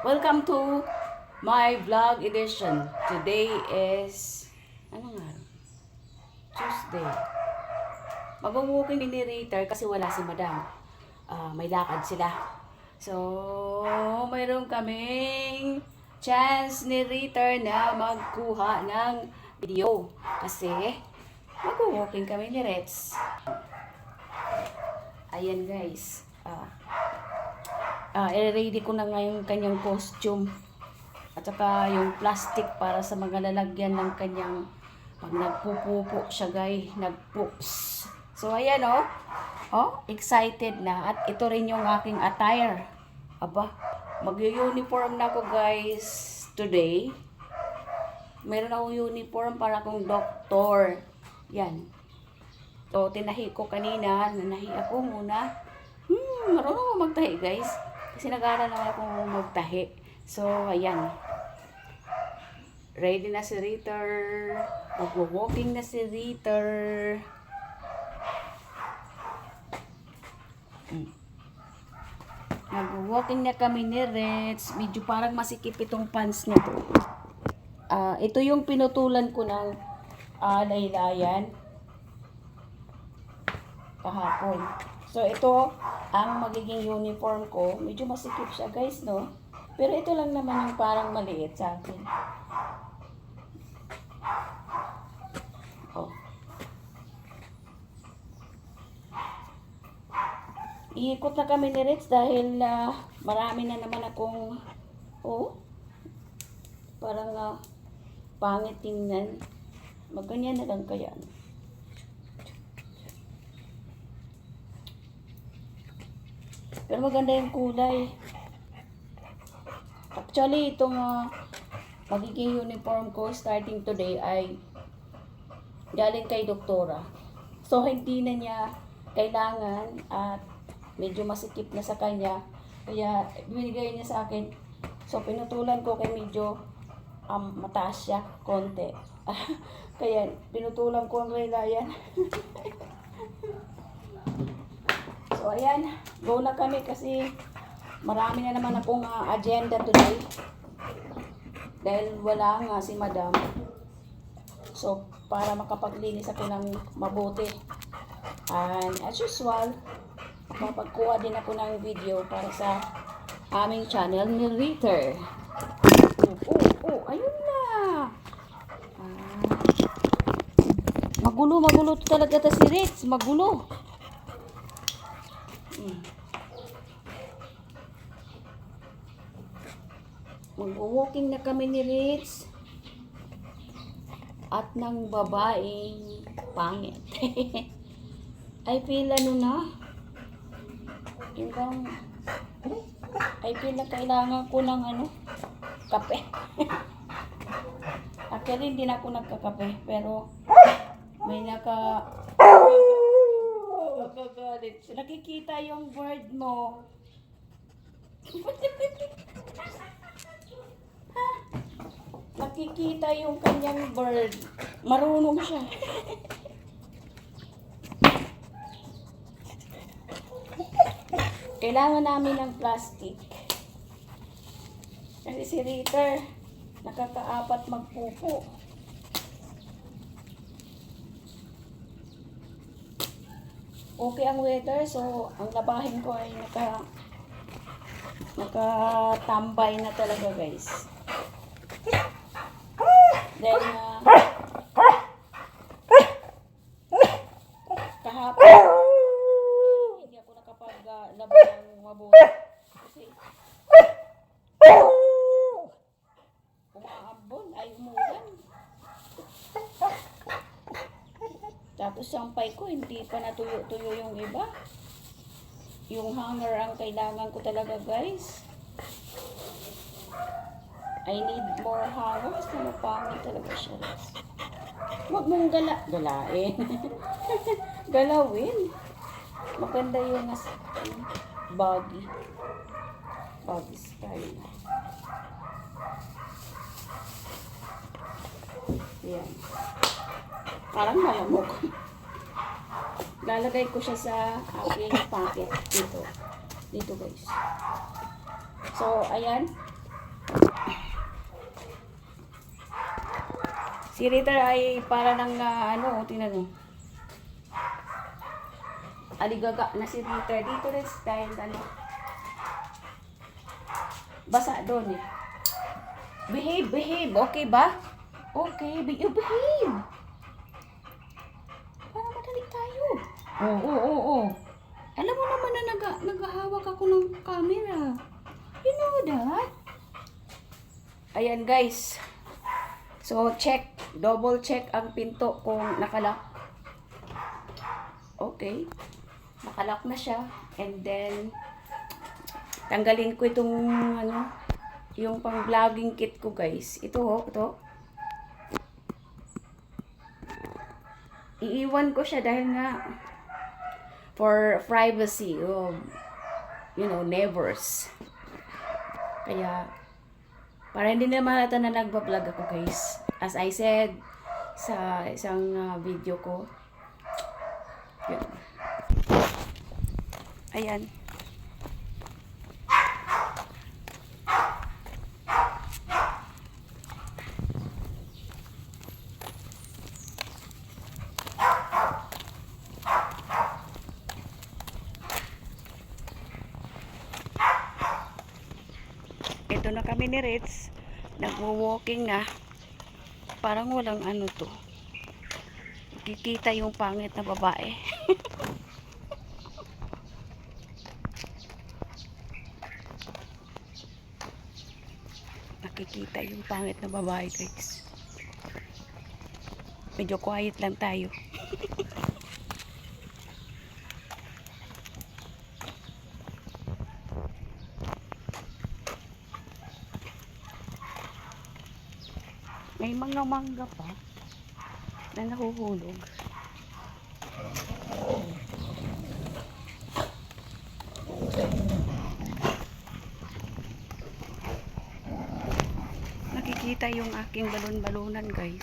Welcome to my vlog edition. Today is ano nga? Tuesday. Mag-walking ni Rita kasi wala si Madam. May lakad sila. So, mayroon kaming chance ni Rita na magkuha ng video kasi mag-walking kami ni Reds. Ayan guys. I-ready ko na ngayon kanyang costume at saka yung plastic para sa mga lalagyan ng kanyang pag nagpupupo siya guys, nagpoops. So ayan excited na at ito rin yung aking attire. Aba, mag-uniform na ako guys today. Meron akong uniform para akong doktor. Yan. So tinahi ko kanina, nanahi ako muna. Marunong ako magtahi guys. Kasi nag-aaral naman ako magtahi. So, ayan. Ready na si Rita. Mag-walking na si Rita. Mag-walking na kami ni Reds. Medyo parang masikip itong pants nito. Ito yung pinutulan ko ng laylayan kahapon. So, ito ang magiging uniform ko. Medyo masikip siya guys, no? Pero ito lang naman yung parang maliit sa akin. Iikot na kami ni Reds dahil marami na naman akong parang pangit tingnan. Magganyan na lang kaya. Pero maganda yung kulay. Actually, itong magiging uniform ko starting today ay galing kay doktora. So, hindi na niya kailangan at medyo masikip na sa kanya. Kaya, binigay niya sa akin. So, pinutulan ko kay medyo mataas siya, konti. Kaya, pinutulan ko ang laylayan. So, ayan. Go na kami kasi marami na naman akong agenda today. Dahil wala nga si Madam. So, para makapaglinis ako ng mabuti. And as usual, mapagkuha din ako ng video para sa aming channel ni Rita. Ayun na. Magulo talaga ta si Reds. Magulo. Mag-walking na kami ni Reds at ng babaeng pangit. I feel I feel na kailangan ko ng kape. Actually, hindi na ako nagkakape, pero may magagalit. Nakikita yung bird mo. Nakikita yung kanyang bird. Marunong siya. Kailangan namin ng plastic. Kasi si Rita, nakakaapat magpupo. Okay ang weather, so ang labahin ko ay nakatambay na talaga guys. Then, kahapon, hindi ako nakapag-laba ng mabuti. Kasi, umaambon, ay umulan. Tapos, sampay ko, hindi pa natuyo-tuyo yung iba. Yung hanger ang kailangan ko talaga, guys. I need more hangers na mapangit talaga siya. Huwag mong galain. Galawin. Maganda yung baggy style. Yan. Parang malamok. Lalagay ko siya sa aking pocket. Dito guys. So, ayan. Si Rita ay para ng ano, tingnan mo. Aligaga na si Rita. Dito rin dahil ano. Basa doon eh. Behave, behave. Okay ba? Okay, behave. Para madali tayo. Oo. Alam mo naman na naghahawak ako ng camera. You know that? Ayan guys. So, check. Double check ang pinto kung nakalock. Okay. Nakalock na siya. And then, tanggalin ko itong, ano, yung pang-vlogging kit ko guys. Ito. Iiwan ko siya dahil nga, for privacy of, neighbors. Kaya, para hindi na malata na nagbablog ako guys. As I said sa isang video ko. Yun. Ayan. Ito na kami ni Ritz. Nagwo-walking na. Parang walang ano to. Kikita yung pangit na babae. Nakikita yung pangit na babae guys. Medyo quiet lang tayo. May mga mangga pa na nahuhulog. Nakikita yung aking balon-balunan guys.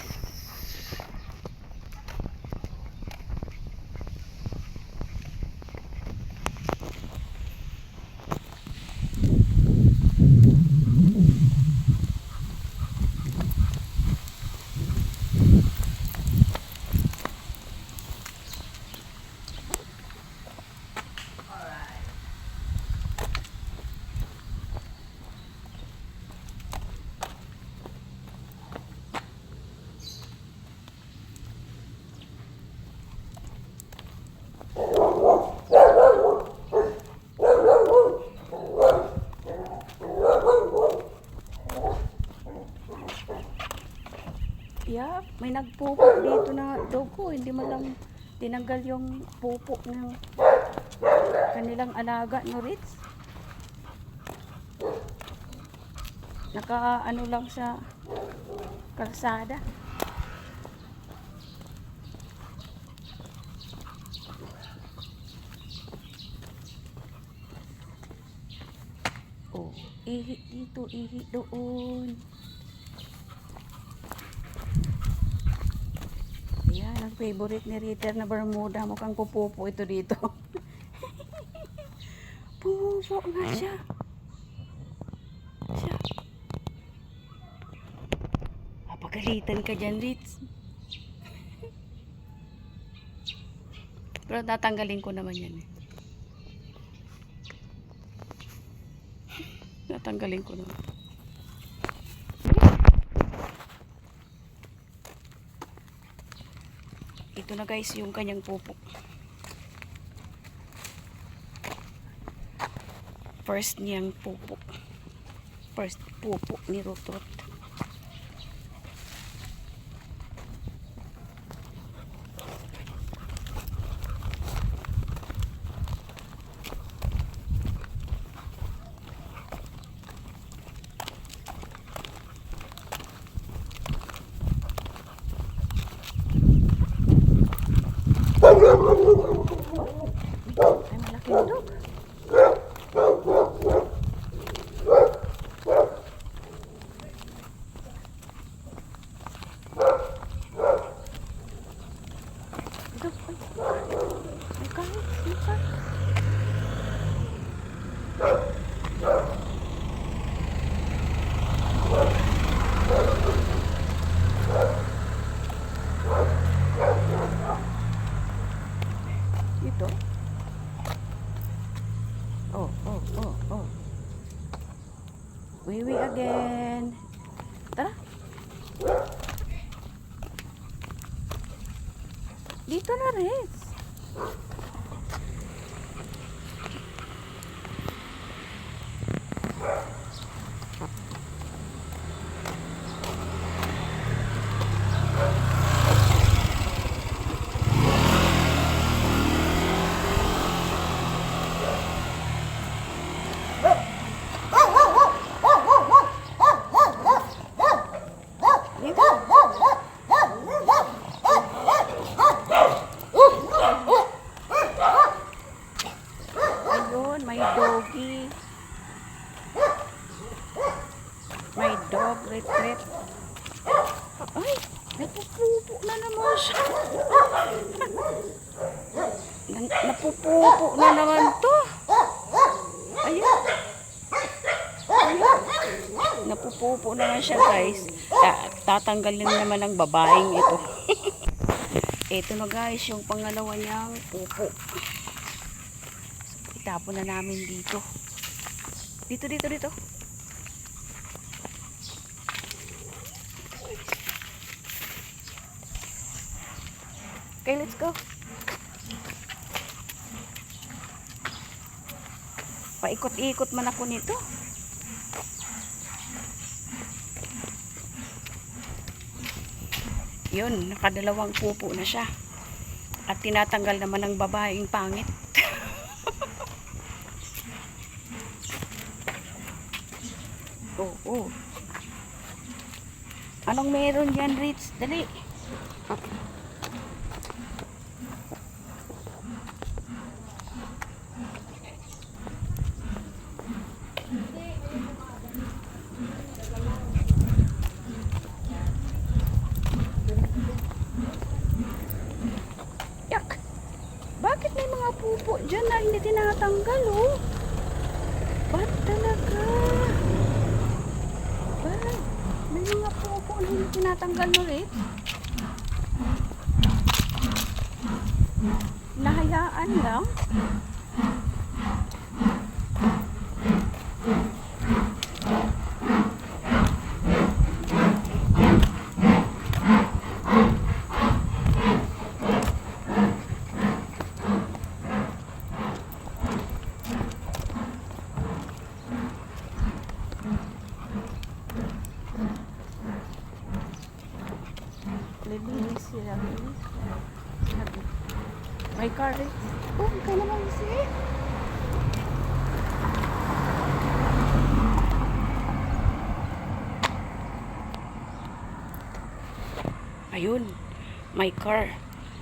Yeah, may nagpupo dito na dog ko. Hindi man lang tinanggal yung pupo ng kanilang alaga no Ritz. Naka ano lang sa kalsada. Oh, ihi dito, ihi doon. Ayan, ang favorite ni Rita na Bermuda. Mukhang pupupo ito dito. Pumupo nga siya. Pagalitan ka dyan, Ritz. Pero tatanggalin ko naman yan eh. Tatanggalin ko naman. Ito na guys yung kanyang pupo. First niyang pupo. First pupo ni Rutrut. Ay, malaking dog. Wiwi again. Tara. Dito na, Ritz. Ayun, may doggy. May dog, retreat. Ay, napupupo na naman siya. Napupupo na naman to. Ayun. Ayun. Napupupo naman siya, guys. Tatanggalin naman ng babaeng ito. Ito na, guys, yung pangalawa niyang pupo. Itapon na namin dito. Dito. Okay, let's go. Paikot-ikot man ako nito. Yun, nakadalawang pupo na siya. At tinatanggal naman ng babaeng pangit. Oh. Anong meron yan, Ritz? Dali. Yak! Bakit may mga pupo dyan na hindi tinatanggal, oh? Ba't talaga? Bakit? May mga pupo na hindi tinatanggal mo, Ritz? Nahayaan lang? Lilis sila, Lilis. May car, Ritz. Oh, kaya naman siya. Ayun, may car.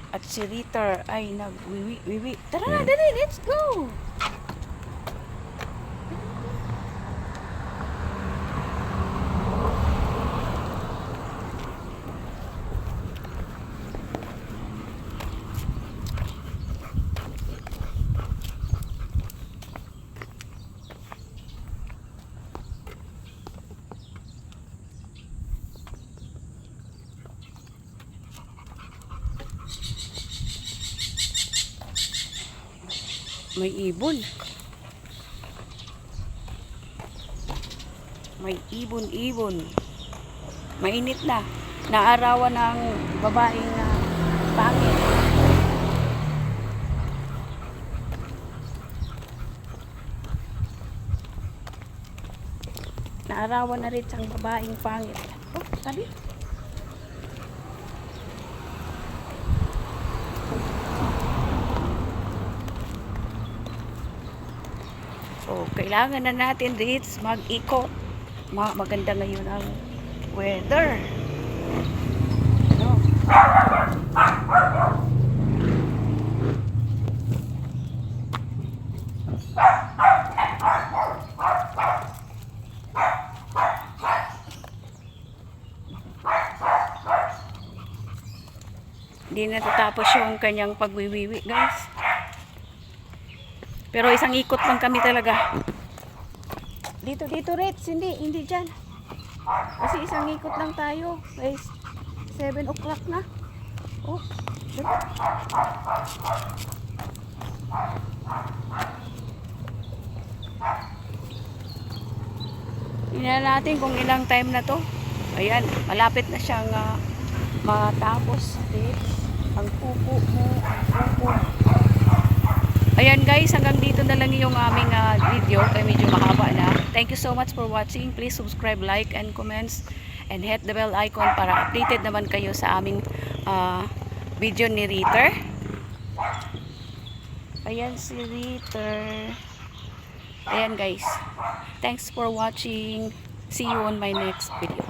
At si Rita ay nagwiwi. Tara na, dali, let's go! May ibon. May ibon. Mainit na. Naarawan ng babaeng pangit. Naarawan na rin ang babaeng pangit. Oh, sabi. So, kailangan na natin, Ritz, mag-ikot. Maganda ngayon ang weather. Ano? Hindi natatapos yung kanyang pagwiwiwi, guys. Pero isang ikot lang kami talaga. Dito, Ritz. Hindi dyan. Kasi isang ikot lang tayo. Guys, 7 o'clock na. Oh, diba? Tingnan natin kung ilang time na to. Ayan, malapit na siyang matapos. Ang pupo mo, ang pupo. Ayan guys, hanggang dito na lang yung aming video. Kaya medyo mahaba na. Thank you so much for watching. Please subscribe, like, and comments. And hit the bell icon para updated naman kayo sa aming video ni Ritter. Ayan si Ritter. Ayan guys. Thanks for watching. See you on my next video.